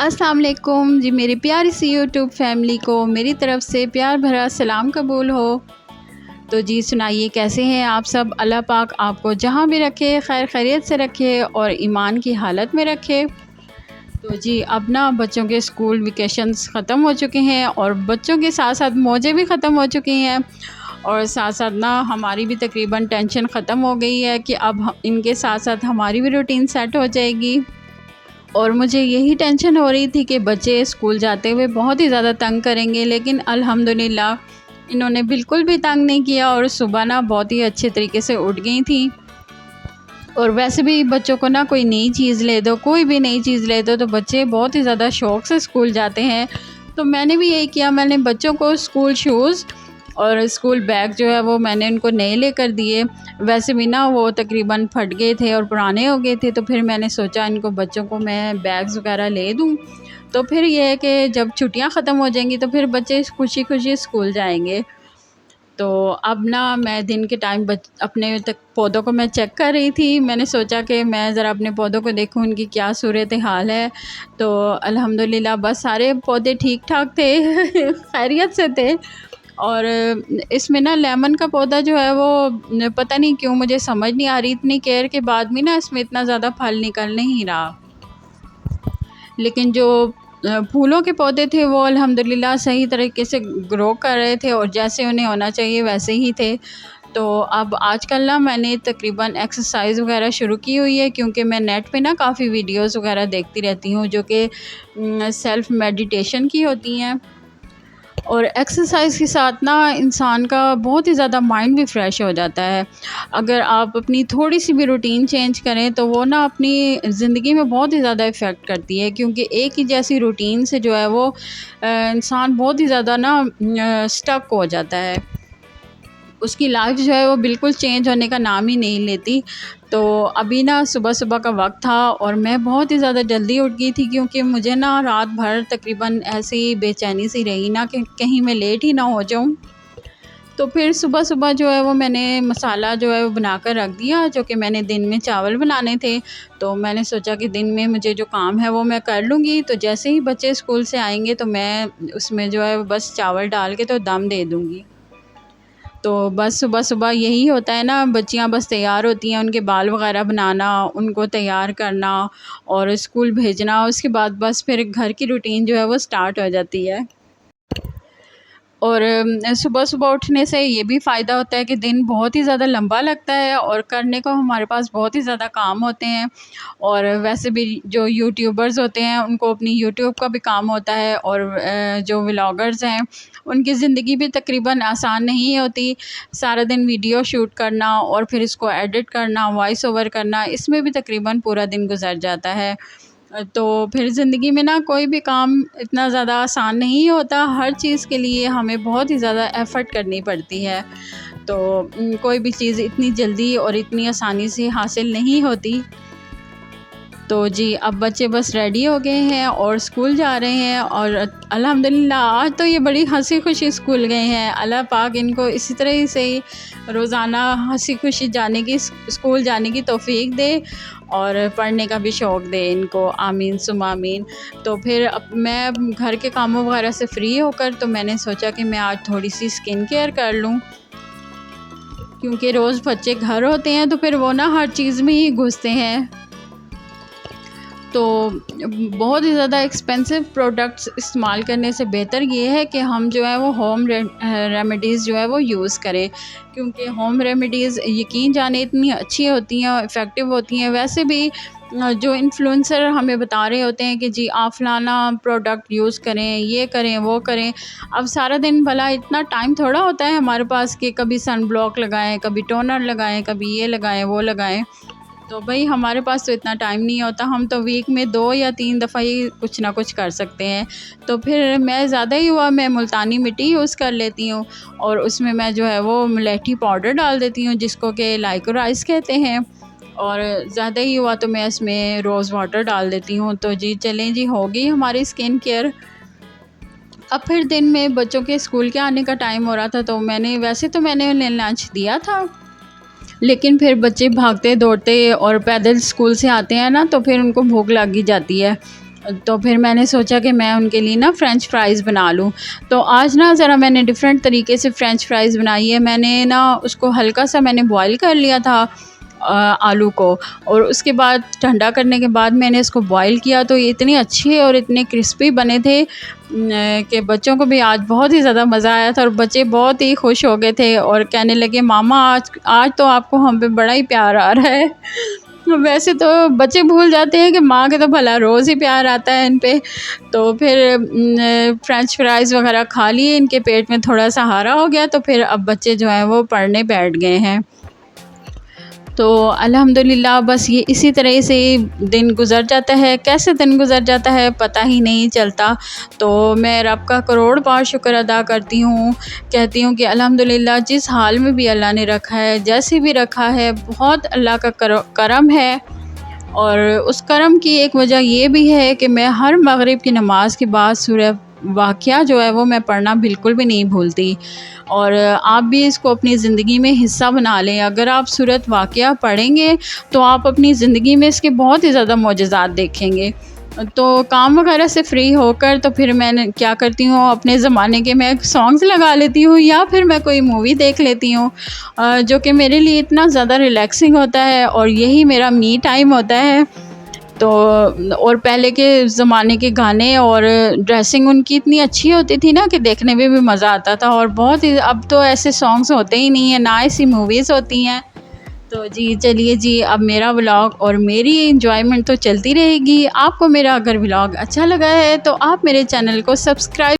अस्सलाम वालेकुम जी, मेरी प्यारी सी यूट्यूब फैमिली को मेरी तरफ़ से प्यार भरा सलाम कबूल हो। तो जी सुनाइए, कैसे हैं आप सब। अल्लाह पाक आपको जहाँ भी रखे खैर खैरियत से रखे और ईमान की हालत में रखे। तो जी अब ना बच्चों के स्कूल वेकेशंस ख़त्म हो चुके हैं और बच्चों के साथ साथ मौजें भी ख़त्म हो चुकी हैं और साथ साथ ना हमारी भी तकरीबन टेंशन ख़त्म हो गई है कि अब इनके साथ साथ हमारी भी रूटीन सेट हो जाएगी। और मुझे यही टेंशन हो रही थी कि बच्चे स्कूल जाते हुए बहुत ही ज़्यादा तंग करेंगे, लेकिन अल्हम्दुलिल्लाह इन्होंने बिल्कुल भी तंग नहीं किया और सुबह ना बहुत ही अच्छे तरीके से उठ गई थी। और वैसे भी बच्चों को ना कोई नई चीज़ ले दो, कोई भी नई चीज़ ले दो तो बच्चे बहुत ही ज़्यादा शौक़ से स्कूल जाते हैं। तो मैंने भी यही किया, मैंने बच्चों को स्कूल शूज़ और स्कूल बैग जो है वो मैंने उनको नए लेकर दिए। वैसे भी ना वो तकरीबन फट गए थे और पुराने हो गए थे, तो फिर मैंने सोचा इनको बच्चों को मैं बैग्स वगैरह ले दूँ। तो फिर ये है कि जब छुट्टियां ख़त्म हो जाएंगी तो फिर बच्चे खुशी खुशी स्कूल जाएंगे। तो अब ना मैं दिन के टाइम अपने तक पौधों को मैं चेक कर रही थी। मैंने सोचा कि मैं ज़रा अपने पौधों को देखूं उनकी क्या सूरत हाल है। तो अल्हम्दुलिल्लाह बस सारे पौधे ठीक ठाक थे खैरियत से थे। और इसमें ना लेमन का पौधा जो है वो पता नहीं क्यों मुझे समझ नहीं आ रही, इतनी केयर के बाद भी ना इसमें इतना ज़्यादा फल निकल नहीं रहा। लेकिन जो फूलों के पौधे थे वो अल्हम्दुलिल्लाह सही तरीके से ग्रो कर रहे थे और जैसे उन्हें होना चाहिए वैसे ही थे। तो अब आजकल ना मैंने तकरीबन एक्सरसाइज़ वगैरह शुरू की हुई है, क्योंकि मैं नेट पे ना काफ़ी वीडियोस वगैरह देखती रहती हूँ जो कि सेल्फ़ मेडिटेशन की होती हैं। और एक्सरसाइज के साथ ना इंसान का बहुत ही ज़्यादा माइंड भी फ्रेश हो जाता है। अगर आप अपनी थोड़ी सी भी रूटीन चेंज करें तो वो ना अपनी ज़िंदगी में बहुत ही ज़्यादा इफ़ेक्ट करती है, क्योंकि एक ही जैसी रूटीन से जो है वो इंसान बहुत ही ज़्यादा ना स्टक हो जाता है। उसकी लाइफ जो है वो बिल्कुल चेंज होने का नाम ही नहीं लेती। तो अभी ना सुबह सुबह का वक्त था और मैं बहुत ही ज़्यादा जल्दी उठ गई थी, क्योंकि मुझे ना रात भर तकरीबन ऐसे ही बेचैनी सी रही ना कि कहीं मैं लेट ही ना हो जाऊं। तो फिर सुबह सुबह जो है वो मैंने मसाला जो है वो बनाकर रख दिया, जो कि मैंने दिन में चावल बनाने थे। तो मैंने सोचा कि दिन में मुझे जो काम है वो मैं कर लूँगी, तो जैसे ही बच्चे स्कूल से आएंगे तो मैं उसमें जो है बस चावल डाल के तो दम दे दूँगी। तो बस सुबह सुबह यही होता है ना, बच्चियां बस तैयार होती हैं, उनके बाल वगैरह बनाना, उनको तैयार करना और स्कूल भेजना, उसके बाद बस फिर घर की रूटीन जो है वो स्टार्ट हो जाती है। और सुबह सुबह उठने से ये भी फ़ायदा होता है कि दिन बहुत ही ज़्यादा लंबा लगता है और करने को हमारे पास बहुत ही ज़्यादा काम होते हैं। और वैसे भी जो यूट्यूबर्स होते हैं उनको अपनी यूट्यूब का भी काम होता है, और जो व्लॉगर्स हैं उनकी ज़िंदगी भी तकरीबन आसान नहीं होती। सारा दिन वीडियो शूट करना और फिर इसको एडिट करना, वॉइस ओवर करना, इसमें भी तकरीबन पूरा दिन गुजर जाता है। तो फिर ज़िंदगी में ना कोई भी काम इतना ज़्यादा आसान नहीं होता, हर चीज़ के लिए हमें बहुत ही ज़्यादा एफ़र्ट करनी पड़ती है। तो कोई भी चीज़ इतनी जल्दी और इतनी आसानी से हासिल नहीं होती। तो जी अब बच्चे बस रेडी हो गए हैं और स्कूल जा रहे हैं और अल्हम्दुलिल्लाह आज तो ये बड़ी हंसी खुशी स्कूल गए हैं। अल्लाह पाक इनको इसी तरह से ही रोज़ाना हंसी खुशी जाने की स्कूल जाने की तौफीक दे और पढ़ने का भी शौक़ दे इनको, आमीन सुम आमीन। तो फिर अब मैं घर के कामों वगैरह से फ़्री होकर तो मैंने सोचा कि मैं आज थोड़ी सी स्किन केयर कर लूँ, क्योंकि रोज़ बच्चे घर होते हैं तो फिर वो ना हर चीज़ में ही घुसते हैं। तो बहुत ही ज़्यादा एक्सपेंसिव प्रोडक्ट्स इस्तेमाल करने से बेहतर ये है कि हम जो है वो होम रेमेडीज़ जो है वो यूज़ करें, क्योंकि होम रेमेडीज़ यकीन जाने इतनी अच्छी होती हैं और इफ़ेक्टिव होती हैं। वैसे भी जो इन्फ्लुएंसर हमें बता रहे होते हैं कि जी आप फलाना प्रोडक्ट यूज़ करें, ये करें, वो करें। अब सारा दिन भला इतना टाइम थोड़ा होता है हमारे पास कि कभी सन ब्लॉक लगाएं, कभी टोनर लगाएं, कभी ये लगाएं, वो लगाएं। तो भाई हमारे पास तो इतना टाइम नहीं होता, हम तो वीक में 2 या 3 दफ़ा ही कुछ ना कुछ कर सकते हैं। तो फिर मैं ज़्यादा ही हुआ मैं मुल्तानी मिट्टी यूज़ कर लेती हूँ और उसमें मैं जो है वो मुलेठी पाउडर डाल देती हूँ, जिसको कि लाइकोराइस कहते हैं। और ज़्यादा ही हुआ तो मैं इसमें रोज़ वाटर डाल देती हूँ। तो जी चलें जी, हो गई हमारी स्किन केयर। अब फिर दिन में बच्चों के स्कूल के आने का टाइम हो रहा था, तो मैंने उन्हें लंच दिया था, लेकिन फिर बच्चे भागते दौड़ते और पैदल स्कूल से आते हैं ना, तो फिर उनको भूख लग ही जाती है। तो फिर मैंने सोचा कि मैं उनके लिए ना फ़्रेंच फ्राइज़ बना लूँ। तो आज ना ज़रा मैंने डिफ़रेंट तरीके से फ़्रेंच फ्राइज़ बनाई है। मैंने ना उसको हल्का सा मैंने बॉयल कर लिया था आलू को, और उसके बाद ठंडा करने के बाद मैंने इसको बॉयल किया, तो ये इतने अच्छे और इतने क्रिस्पी बने थे कि बच्चों को भी आज बहुत ही ज़्यादा मज़ा आया था और बच्चे बहुत ही खुश हो गए थे और कहने लगे, मामा आज तो आपको हम पे बड़ा ही प्यार आ रहा है। वैसे तो बच्चे भूल जाते हैं कि माँ के तो भला रोज़ ही प्यार आता है इन पे। तो फिर फ्रेंच फ्राइज़ वग़ैरह खा लिए, इनके पेट में थोड़ा सहारा हो गया, तो फिर अब बच्चे जो हैं वो पढ़ने बैठ गए हैं। तो अल्हम्दुलिल्लाह बस ये इसी तरह से दिन गुज़र जाता है, कैसे दिन गुज़र जाता है पता ही नहीं चलता। तो मैं रब का करोड़ बार शुक्र अदा करती हूँ, कहती हूँ कि अल्हम्दुलिल्लाह जिस हाल में भी अल्लाह ने रखा है, जैसे भी रखा है, बहुत अल्लाह का करम है। और उस करम की एक वजह ये भी है कि मैं हर मगरिब की नमाज़ के बाद सूरह वाक़िया जो है वो मैं पढ़ना बिल्कुल भी नहीं भूलती। और आप भी इसको अपनी ज़िंदगी में हिस्सा बना लें। अगर आप सूरत वाक़िया पढ़ेंगे तो आप अपनी ज़िंदगी में इसके बहुत ही ज़्यादा मोजज़ात देखेंगे। तो काम वगैरह से फ्री होकर तो फिर मैं क्या करती हूँ, अपने ज़माने के मैं सॉन्ग्स लगा लेती हूँ या फिर मैं कोई मूवी देख लेती हूँ, जो कि मेरे लिए इतना ज़्यादा रिलैक्सिंग होता है और यही मेरा मी टाइम होता है। तो और पहले के ज़माने के गाने और ड्रेसिंग उनकी इतनी अच्छी होती थी ना कि देखने में भी मज़ा आता था, और बहुत ही अब तो ऐसे सॉन्ग्स होते ही नहीं हैं, ना ऐसी मूवीज़ होती हैं। तो जी चलिए जी, अब मेरा व्लॉग और मेरी एंजॉयमेंट तो चलती रहेगी। आपको मेरा अगर व्लॉग अच्छा लगा है तो आप मेरे चैनल को सब्सक्राइब